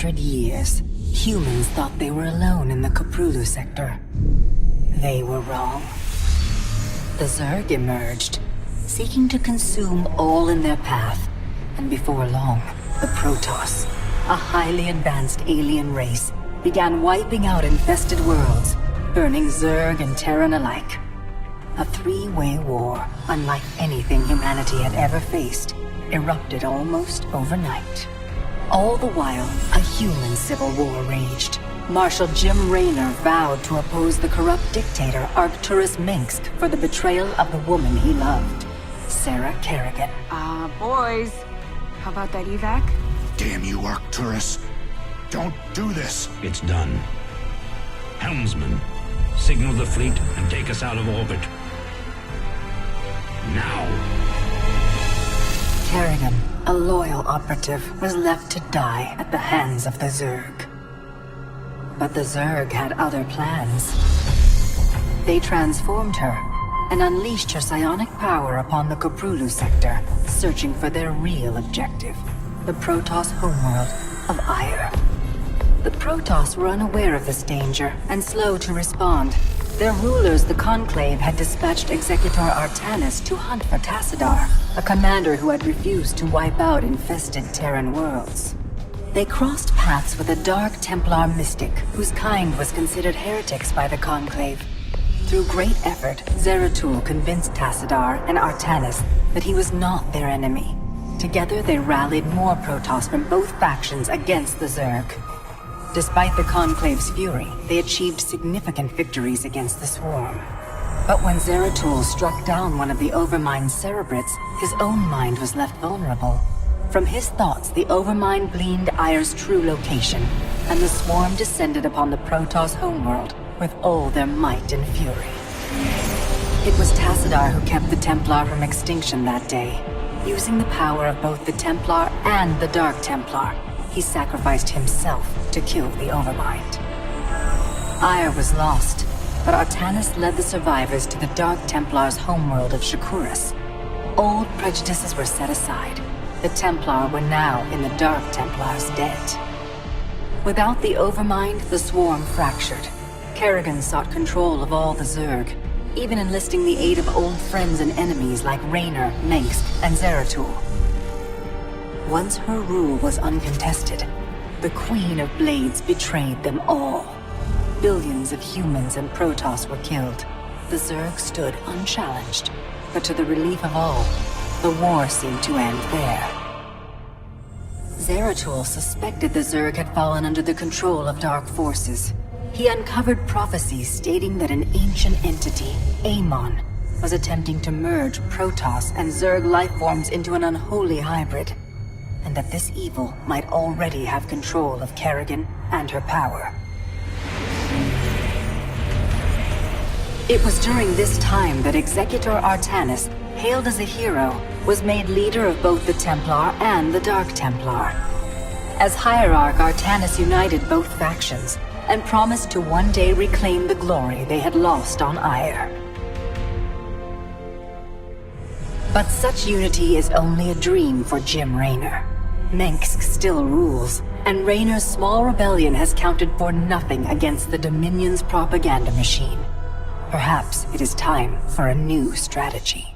100 years, humans thought they were alone in the Koprulu sector. They were wrong. The Zerg emerged, seeking to consume all in their path, and before long, the Protoss, a highly advanced alien race, began wiping out infested worlds, burning Zerg and Terran alike. A three-way war, unlike anything humanity had ever faced, erupted almost overnight. All the while, a human civil war raged. Marshal Jim Raynor vowed to oppose the corrupt dictator Arcturus Minsk for the betrayal of the woman he loved, Sarah Kerrigan. Boys, how about that evac? Damn you, Arcturus. Don't do this. It's done. Helmsman, signal the fleet and take us out of orbit. Now! Kerrigan, a loyal operative, was left to die at the hands of the Zerg. But the Zerg had other plans. They transformed her and unleashed her psionic power upon the Koprulu sector, searching for their real objective, the Protoss homeworld of Ire. The Protoss were unaware of this danger and slow to respond. Their rulers, the Conclave, had dispatched Executor Artanis to hunt for Tassadar, a commander who had refused to wipe out infested Terran worlds. They crossed paths with a Dark Templar mystic whose kind was considered heretics by the Conclave. Through great effort, Zeratul convinced Tassadar and Artanis that he was not their enemy. Together they rallied more Protoss from both factions against the Zerg. Despite the Conclave's fury, they achieved significant victories against the Swarm. But when Zeratul struck down one of the Overmind's Cerebrits, his own mind was left vulnerable. From his thoughts, the Overmind gleaned Ire's true location, and the Swarm descended upon the Protoss homeworld with all their might and fury. It was Tassadar who kept the Templar from extinction that day. Using the power of both the Templar and the Dark Templar, he sacrificed himself to kill the Overmind. Ire was lost, but Artanis led the survivors to the Dark Templar's homeworld of Shakuras. Old prejudices were set aside. The Templar were now in the Dark Templar's debt. Without the Overmind, the Swarm fractured. Kerrigan sought control of all the Zerg, even enlisting the aid of old friends and enemies like Raynor, Mengsk, and Zeratul. Once her rule was uncontested, the Queen of Blades betrayed them all. Billions of humans and Protoss were killed. The Zerg stood unchallenged, but to the relief of all, the war seemed to end there. Zeratul suspected the Zerg had fallen under the control of dark forces. He uncovered prophecies stating that an ancient entity, Amon, was attempting to merge Protoss and Zerg lifeforms into an unholy hybrid, and that this evil might already have control of Kerrigan and her power. It was during this time that Executor Artanis, hailed as a hero, was made leader of both the Templar and the Dark Templar. As Hierarch, Artanis united both factions and promised to one day reclaim the glory they had lost on Ire. But such unity is only a dream for Jim Raynor. Mengsk still rules, and Raynor's small rebellion has counted for nothing against the Dominion's propaganda machine. Perhaps it is time for a new strategy.